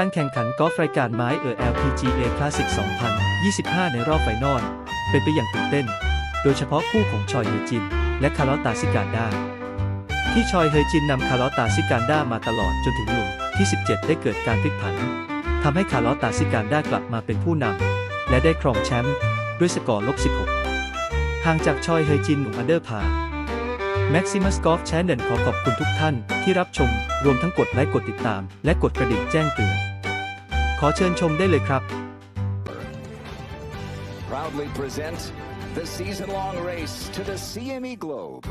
การแข่งขันกอล์ฟรายการ Meijer LPGA Classic 2025 ในรอบไฟนอลเป็นไปอย่างตื่นเต้นโดยเฉพาะคู่ของชอยเฮยจินและคาร์ลอตตาซิการดาที่ชอยเฮยจินนำคาร์ลอตตาซิการดามาตลอดจนถึงหลุมที่ 17 ได้เกิดการพลิกผันทำให้คาร์ลอตตาซิการดากลับมาเป็นผู้นำและได้ครองแชมป์ด้วยสกอร์-16 ห่างจากชอยเฮยจิน1 อันเดอร์พาร์แม็กซิมัสกอล์ฟแชนเดนขอขอบคุณทุกท่านที่รับชมรวมทั้งกดไลค์กดติดตามและกดกระดิ่งแจ้งเตือนขอเชิญชมได้เลยครับ Proudly present the season-long race to the CME Globe.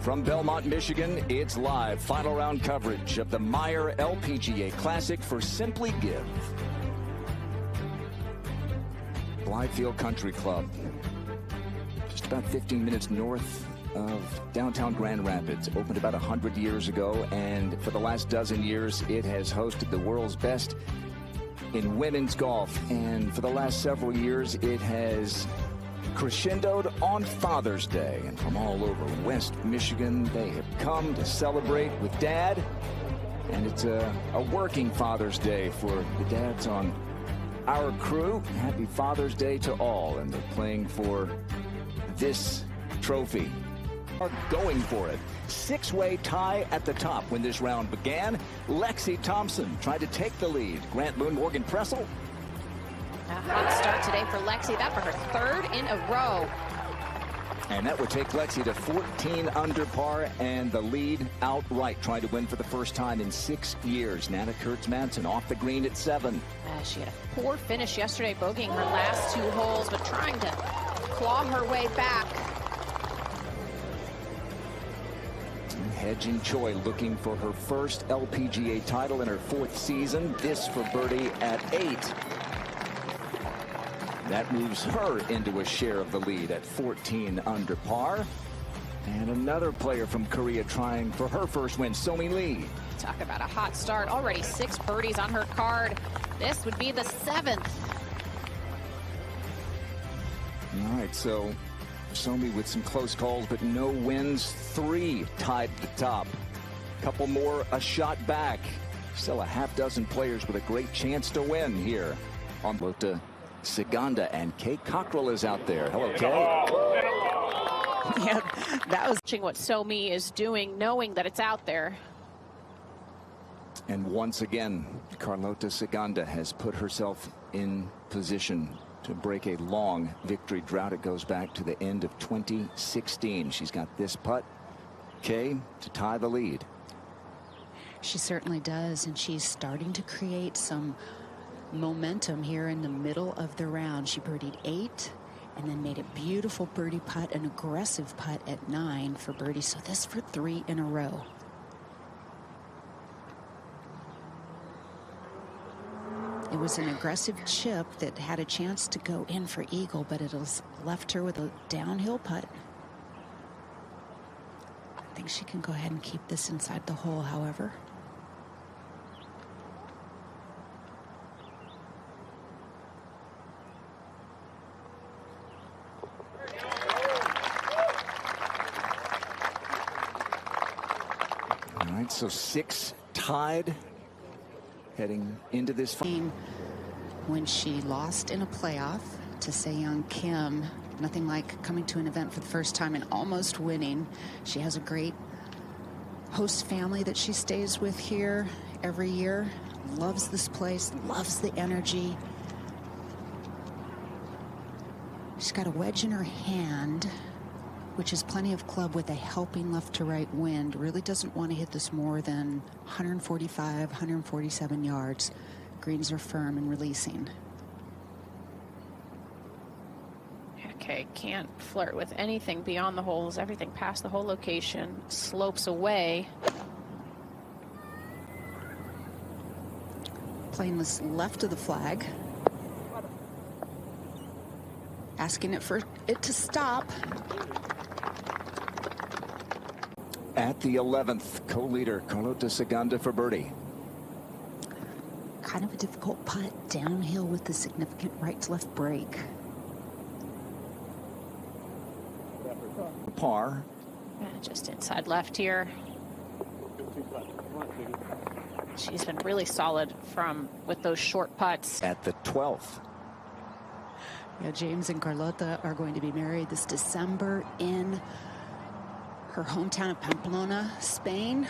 From Belmont, Michigan, it's live final round coverage of the Meijer LPGA Classic for Simply Give. Blythefield Country Club, just about 15 minutes north of downtown Grand Rapids, opened about 100 years ago, and for the last dozen years, it has hosted the world's best in women's golf, and for the last several years, it has crescendoed on Father's Day, and from all over West Michigan, they have come to celebrate with Dad, and it's a working Father's Day for the dads on our crew. Happy Father's Day to all, and they're playing for this trophy. Are going for it. Six-way tie at the top when this round began. Lexi Thompson tried to take the lead. Grant Moon, Morgan Pressel. A hot start today for Lexi. That for her third in a row. And that would take Lexi to 14 under par and the lead outright. Trying to win for the first time in 6 years. Nana Kurtz-Manson off the green at 7. She had a poor finish yesterday, bogeying her last 2 holes, but trying to claw her way back. Hedging Choi looking for her first LPGA title in her 4th season. This for birdie at 8. That moves her into a share of the lead at 14 under par. And another player from Korea trying for her first win, Somi Lee. Talk about a hot start. Already 6 birdies on her card. This would be the 7th. All right, so Somi with some close calls, but no wins. 3 tied at the top. Couple more, a shot back. Still a half dozen players with a great chance to win here on Carlota Ciganda, and Kay Cockrell is out there. Hello, Kay. Yeah, that was watching what Somi is doing, knowing that it's out there. And once again, Carlota Ciganda has put herself in position to break a long victory drought. It goes back to the end of 2016. She's got this putt, Kay, to tie the lead. She certainly does, and she's starting to create some momentum here in the middle of the round. She birdied 8 and then made a beautiful birdie putt, an aggressive putt at 9 for birdie. So this for 3 in a row. It was an aggressive chip that had a chance to go in for eagle, but it has left her with a downhill putt. I think she can go ahead and keep this inside the hole, however. All right, so 6 tied heading into this game. When she lost in a playoff to Se-Young Kim, nothing like coming to an event for the first time and almost winning. She has a great host family that she stays with here every year. Loves this place, loves the energy. She's got a wedge in her hand, which is plenty of club with a helping left to right wind. Really doesn't want to hit this more than 145, 147 yards. Greens are firm and releasing. Okay, can't flirt with anything beyond the holes. Everything past the hole location slopes away. Playing this left of the flag. Asking it for it to stop. At the 11th, co-leader Carlota Ciganda for birdie. Kind of a difficult putt downhill with the significant right to left break. Par. Just inside left here. She's been really solid with those short putts. At the 12th. Yeah, James and Carlota are going to be married this December in her hometown of Pamplona, Spain.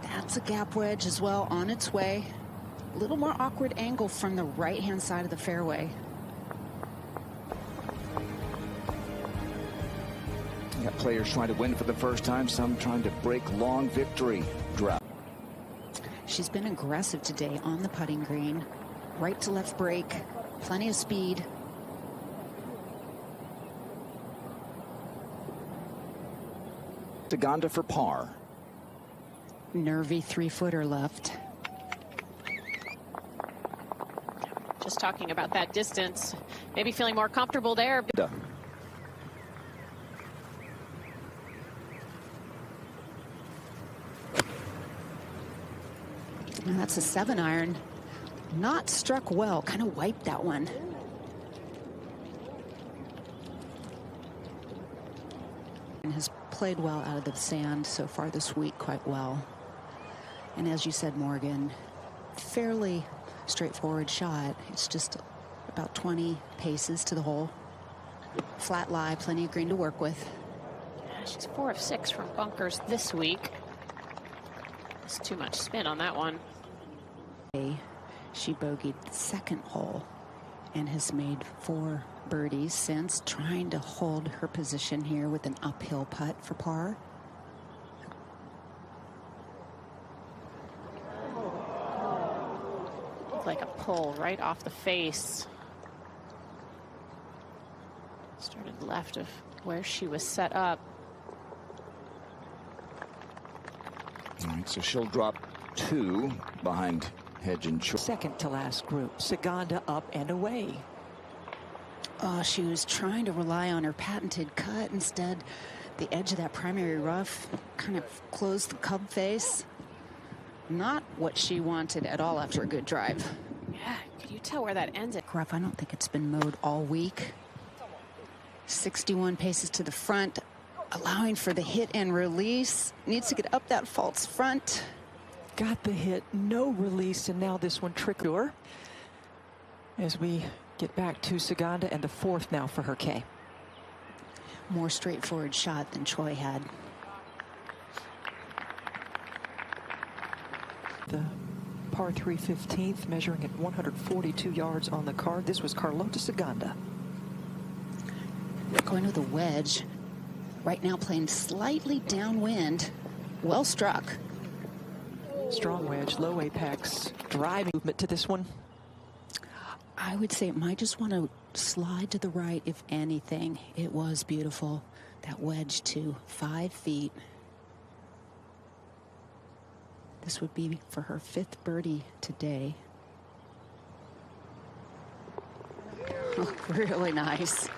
That's a gap wedge as well on its way. A little more awkward angle from the right-hand side of the fairway. You got players trying to win for the first time, some trying to break long victory drought. She's been aggressive today on the putting green. Right to left break, plenty of speed. Ciganda for par. Nervy 3-footer left. Just talking about that distance, maybe feeling more comfortable there. And that's a 7-iron. Not struck well, kind of wiped that one. And has played well out of the sand so far this week, quite well. And as you said, Morgan, fairly straightforward shot. It's just about 20 paces to the hole. Flat lie, plenty of green to work with. She's 4 of 6 from bunkers this week. It's too much spin on that one. She bogeyed the second hole and has made 4 birdies since, trying to hold her position here with an uphill putt for par. Like a pull right off the face. Started left of where she was set up. All right, so she'll drop 2 behind hedge and short. Second to last group. Ciganda up and away. Oh, she was trying to rely on her patented cut. Instead, the edge of that primary rough kind of closed the cub face. Not what she wanted at all after a good drive. Yeah, could you tell where that ended? Rough, I don't think it's been mowed all week. 61 paces to the front, allowing for the hit and release. Needs to get up that false front. Got the hit, no release, and now this one trickler. As we get back to Soganda, and the 4th now for her K. More straightforward shot than Choi had. The par 3 15th, measuring at 142 yards on the card. This was Carlota Ciganda. Going with a wedge. Right now playing slightly downwind. Well struck. Strong wedge, low apex, driving movement to this one. I would say it might just want to slide to the right, if anything. It was beautiful. That wedge to 5 feet. This would be for her 5th birdie today. Oh, really nice.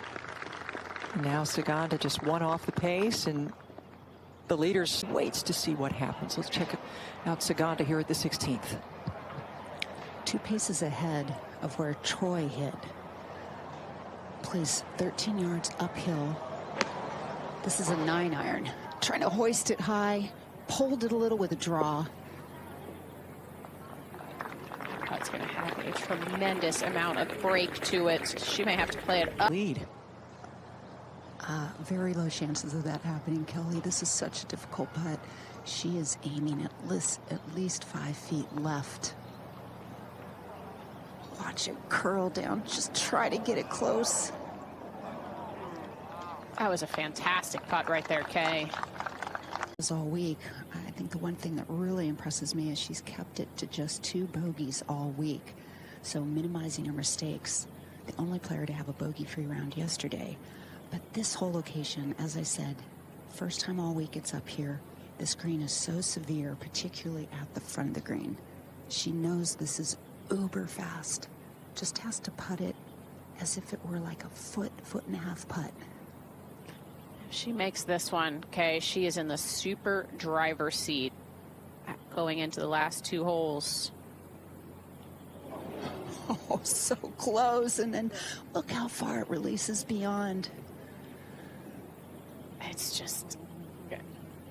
Now Soganda just 1 off the pace, and the leaders waits to see what happens. Let's check out Soganda here at the 16th. 2 paces ahead of where Choi hit. Plays 13 yards uphill. This is a 9-iron. Trying to hoist it high. Pulled it a little with a draw. That's going to have a tremendous amount of break to it. She may have to play it up. Lead. Very low chances of that happening, Kelly. This is such a difficult putt. She is aiming at least 5 feet left. Watch it curl down. Just try to get it close. That was a fantastic putt right there, Kay. All week. I think the one thing that really impresses me is she's kept it to just 2 bogeys all week. So minimizing her mistakes. The only player to have a bogey-free round yesterday. But this whole location, as I said, first time all week it's up here. This green is so severe, particularly at the front of the green. She knows this is uber fast. Just has to putt it as if it were like a foot and a half putt. If she makes this one, okay, she is in the super driver seat going into the last 2 holes. Oh, so close. And then look how far it releases beyond. It's just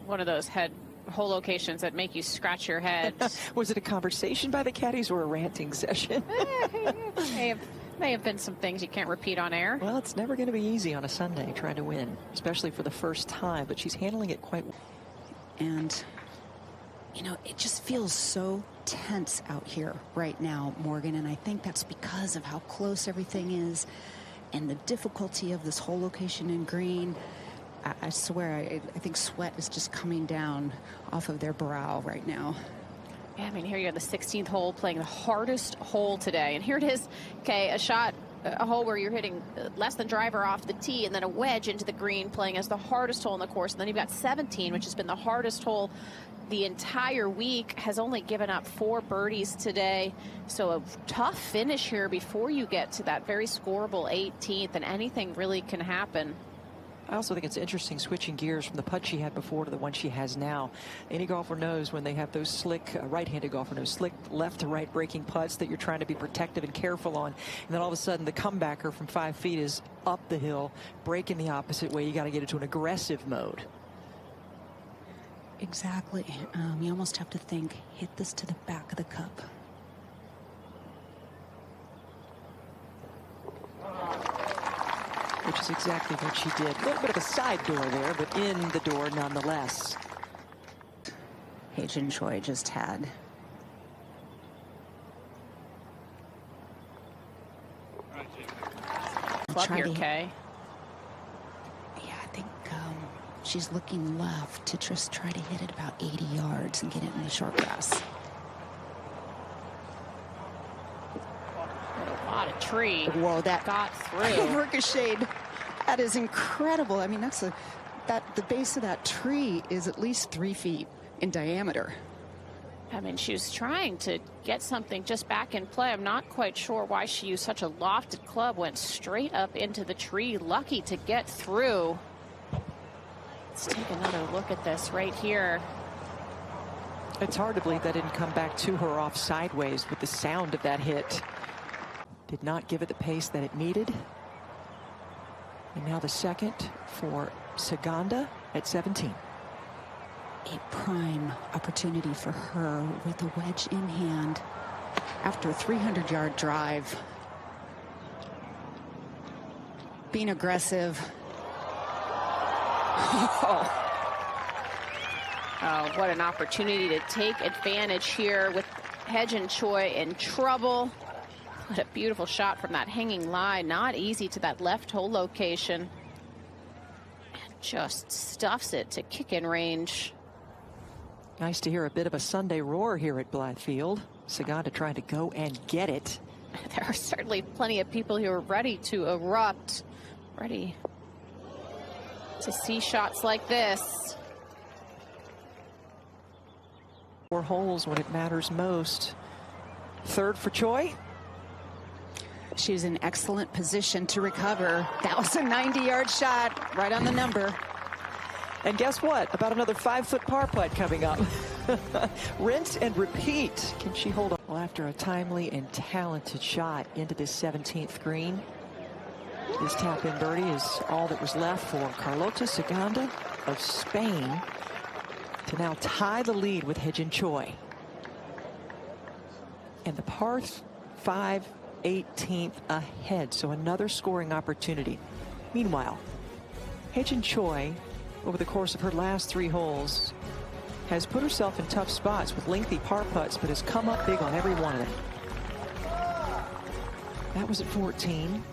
one of those head hole locations that make you scratch your head. Was it a conversation by the caddies or a ranting session? may have been some things you can't repeat on air. Well, it's never going to be easy on a Sunday trying to win, especially for the first time, but she's handling it quite well. And, you know, it just feels so tense out here right now, Morgan, and I think that's because of how close everything is and the difficulty of this whole location in green. I swear, I think sweat is just coming down off of their brow right now. Yeah, I mean, here you have the 16th hole, playing the hardest hole today. And here it is, okay, a hole where you're hitting less than driver off the tee, and then a wedge into the green, playing as the hardest hole in the course. And then you've got 17, which has been the hardest hole the entire week, has only given up 4 birdies today. So a tough finish here before you get to that very scoreable 18th, and anything really can happen. I also think it's interesting switching gears from the putt she had before to the one she has now. Any golfer knows when they have those slick, right-handed golfer knows, slick left to right breaking putts that you're trying to be protective and careful on. And then all of a sudden the comebacker from 5 feet is up the hill, breaking the opposite way. You got to get into an aggressive mode. Exactly. You almost have to think, hit this to the back of the cup. Which is exactly what she did. A little bit of a side door there, but in the door nonetheless. Hye-Jin Choi just had. Club here, Kay. Yeah, I think she's looking left to just try to hit it about 80 yards and get it in the short grass. A lot of tree. Whoa, that got through. Ricocheted. That is incredible. I mean, the base of that tree is at least 3 feet in diameter. I mean, she was trying to get something just back in play. I'm not quite sure why she used such a lofted club, went straight up into the tree, lucky to get through. Let's take another look at this right here. It's hard to believe that didn't come back to her off sideways with the sound of that hit. Did not give it the pace that it needed. And now the second for Ciganda at 17. A prime opportunity for her with a wedge in hand after a 300-yard drive. Being aggressive. Oh, what an opportunity to take advantage here with Hye-Jin Choi in trouble. What a beautiful shot from that hanging line. Not easy to that left hole location. And just stuffs it to kick-in range. Nice to hear a bit of a Sunday roar here at Blythefield. Ciganda trying to go and get it. There are certainly plenty of people who are ready to erupt, ready to see shots like this. 4 holes when it matters most. Third for Choi. She's in excellent position to recover. That was a 90-yard shot, right on the number. And guess what? About another 5-foot par putt coming up. Rinse and repeat. Can she hold on? Well, after a timely and talented shot into this 17th green, this tap-in birdie is all that was left for Carlota Ciganda of Spain to now tie the lead with Hye-Jin Choi. And the par 5 18th ahead, so another scoring opportunity. Meanwhile, Hye-Jin Choi, over the course of her last 3 holes, has put herself in tough spots with lengthy par putts, but has come up big on every one of them. That was at 14.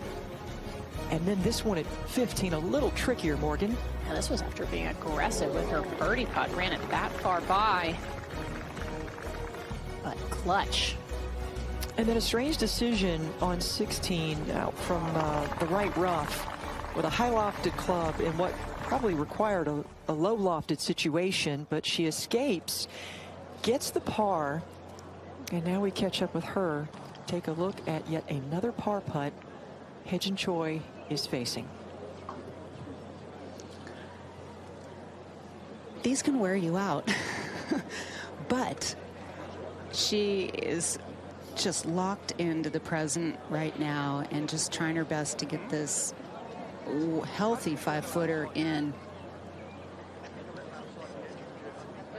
And then this one at 15, a little trickier, Morgan. Now this was after being aggressive with her birdie putt, ran it that far by. But clutch. And then a strange decision on 16 out from the right rough with a high lofted club in what probably required a low lofted situation, but she escapes, gets the par, and now we catch up with her. Take a look at yet another par putt Hye-Jin Choi is facing. These can wear you out, but she is just locked into the present right now and just trying her best to get this healthy 5-footer in.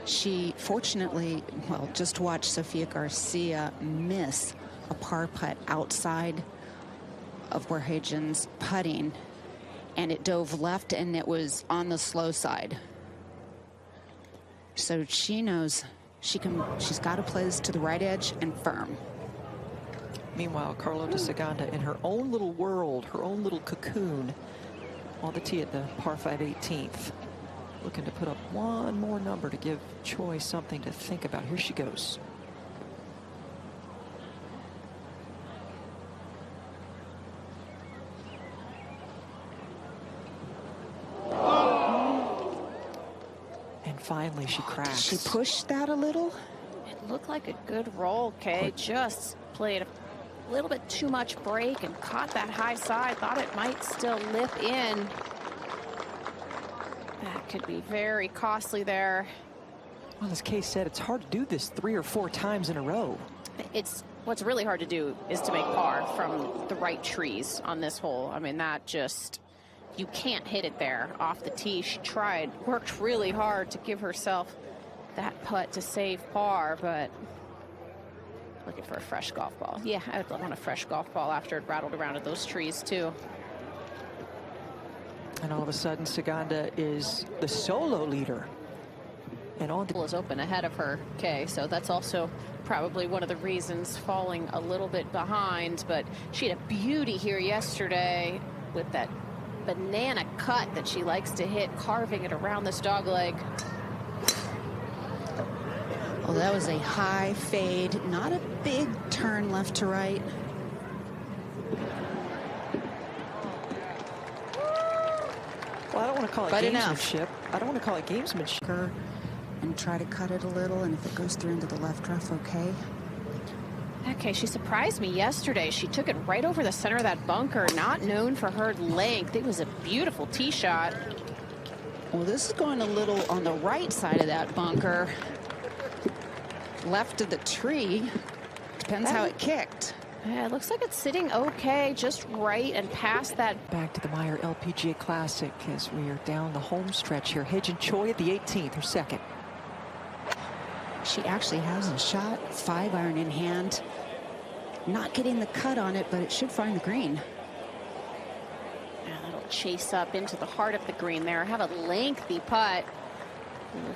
She fortunately, well, just watched Sofia Garcia miss a par putt outside of where Higgins putting, and it dove left and it was on the slow side. So she knows she's got to play this to the right edge and firm. Meanwhile, Carlota Ciganda in her own little world, her own little cocoon on the tee at the par 5 18th. Looking to put up one more number to give Choi something to think about. Here she goes. And finally she cracks. Did she pushed that a little? It looked like a good roll, Kay. Just played a little bit too much break and caught that high side. Thought it might still lip in. That could be very costly there. Well, as Kay said, it's hard to do this 3 or 4 times in a row. It's what's really hard to do is to make par from the right trees on this hole. I mean, that just, you can't hit it there off the tee. She tried, worked really hard to give herself that putt to save par, but looking for a fresh golf ball. Yeah, I would want a fresh golf ball after it rattled around at those trees too. And all of a sudden, Ciganda is the solo leader. And on Is open ahead of her, Kay, so that's also probably one of the reasons falling a little bit behind. But she had a beauty here yesterday with that banana cut that she likes to hit, carving it around this dog leg. Well, that was a high fade, not a big turn left to right. Well, I don't want to call it gamesmanship. I don't want to call it gamesmanship. And try to cut it a little, and if it goes through into the left rough, okay. Okay, she surprised me yesterday. She took it right over the center of that bunker, not known for her length. It was a beautiful tee shot. Well, this is going a little on the right side of that bunker. Left of the tree. Depends how it kicked. Yeah, it looks like it's sitting okay, just right and past that. Back to the Meijer LPGA Classic as we are down the home stretch here. Higgins Choi at the 18th, her second. She actually has a shot, 5-iron in hand. Not getting the cut on it, but it should find the green. Yeah, that'll chase up into the heart of the green there. Have a lengthy putt.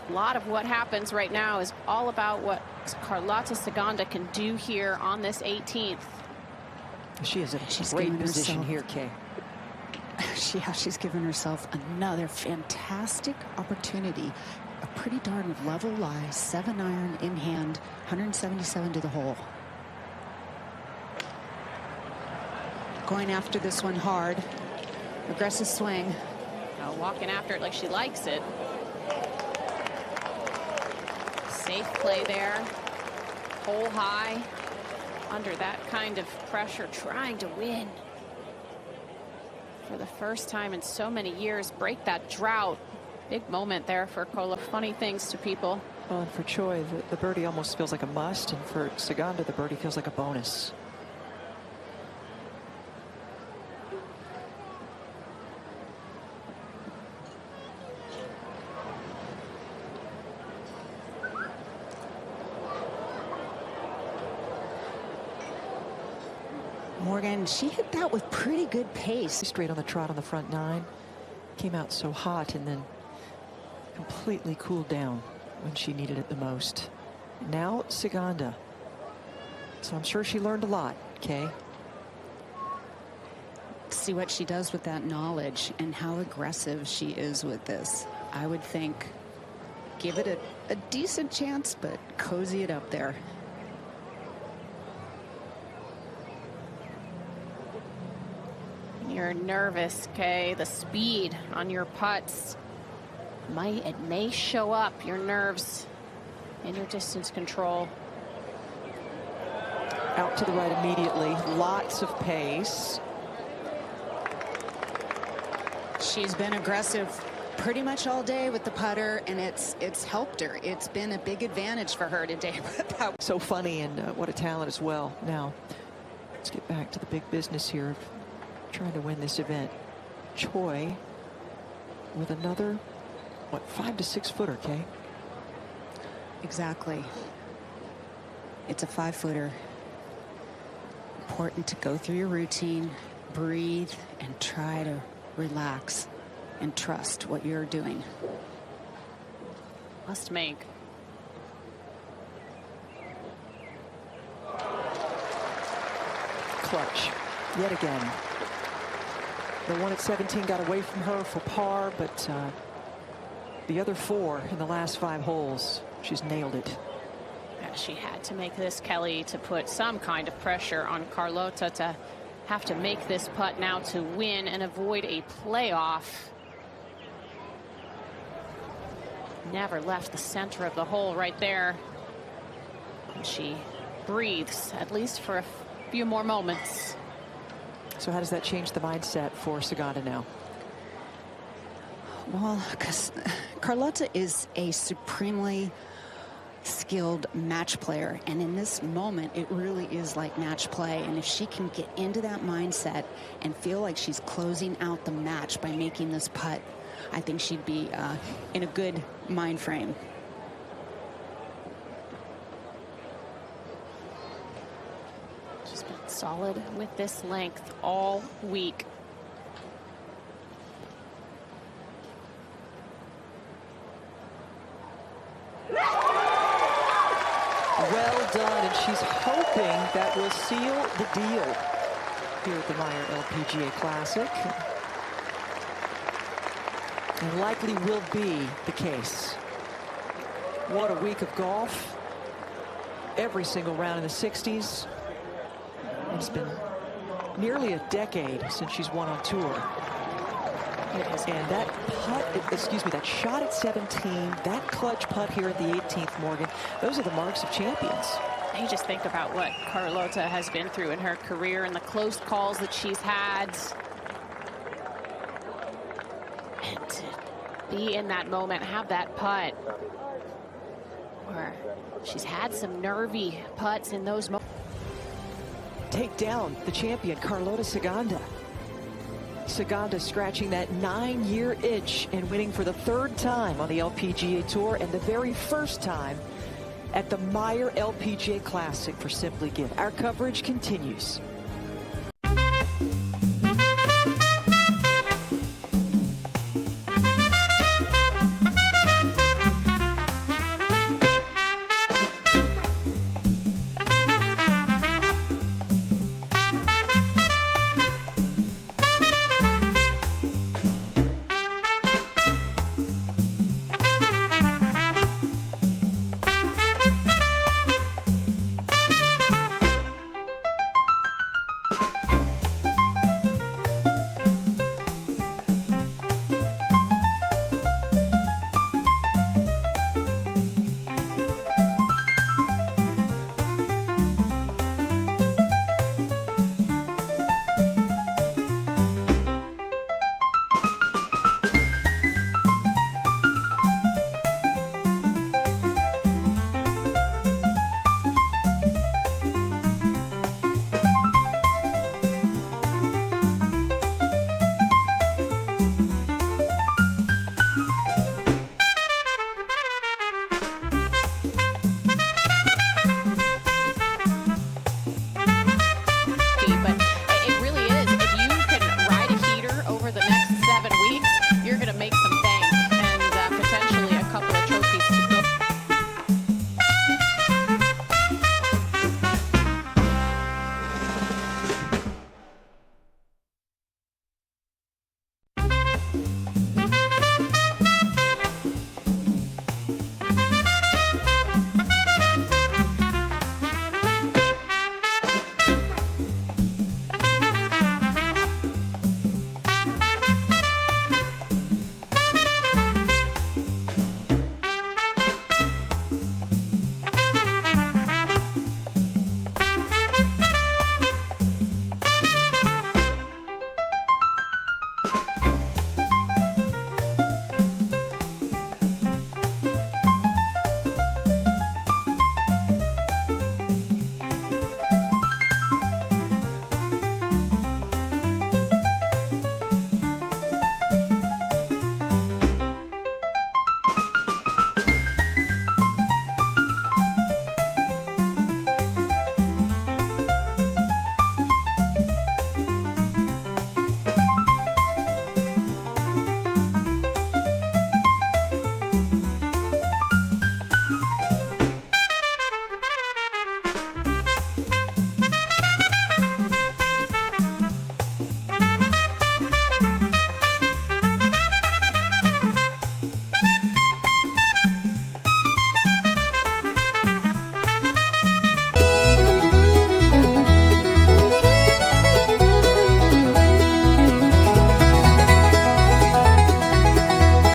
A lot of what happens right now is all about what Carlota Ciganda can do here on this 18th. She is in a great position here, Kay. She's given herself another fantastic opportunity. A pretty darn level lie, 7-iron in hand, 177 to the hole. Going after this one hard. Aggressive swing. Walking after it like she likes it. Safe play there. Hole high. Under that kind of pressure, trying to win. For the first time in so many years, break that drought. Big moment there for Cola. Funny things to people. Well, and for Choi, the birdie almost feels like a must, and for Ciganda, the birdie feels like a bonus. Morgan, she hit that with pretty good pace. Straight on the trot on the front 9. Came out so hot and then completely cooled down when she needed it the most. Now Ciganda. So I'm sure she learned a lot, Kay. See what she does with that knowledge and how aggressive she is with this. I would think give it a decent chance, but cozy it up there. You're nervous, Kay. The speed on your putts may show up your nerves and your distance control. Out to the right immediately. Lots of pace. She's been aggressive pretty much all day with the putter, and it's helped her. It's been a big advantage for her today. So funny, and what a talent as well. Now, let's get back to the big business here of trying to win this event. Choi with another, what, 5 to 6 footer, Kay? Exactly. It's a 5-footer. Important to go through your routine, breathe, and try to relax and trust what you're doing. Must make. Clutch yet again. The one at 17 got away from her for par, but the other 4 in the last 5 holes, she's nailed it. Yeah, she had to make this, Kelly, to put some kind of pressure on Carlota to have to make this putt now to win and avoid a playoff. Never left the center of the hole right there. And she breathes, at least for a few more moments. So how does that change the mindset for Ciganda now? Well, because Carlota is a supremely skilled match player, and in this moment it really is like match play, and if she can get into that mindset and feel like she's closing out the match by making this putt, I think she'd be in a good mind frame. She's been solid with this length all week. Well done, and she's hoping that will seal the deal here at the Meijer LPGA Classic. And likely will be the case. What a week of golf. Every single round in the 60s. It's been nearly a decade since she's won on tour. And that putt, excuse me, that shot at 17, that clutch putt here at the 18th, Morgan, those are the marks of champions. You just think about what Carlota has been through in her career and the close calls that she's had. And to be in that moment, have that putt, where she's had some nervy putts in those moments. Take down the champion, Carlota Ciganda. Ciganda scratching that 9-year itch and winning for the 3rd time on the LPGA Tour and the very first time at the Meijer LPGA Classic for Simply Give. Our coverage continues.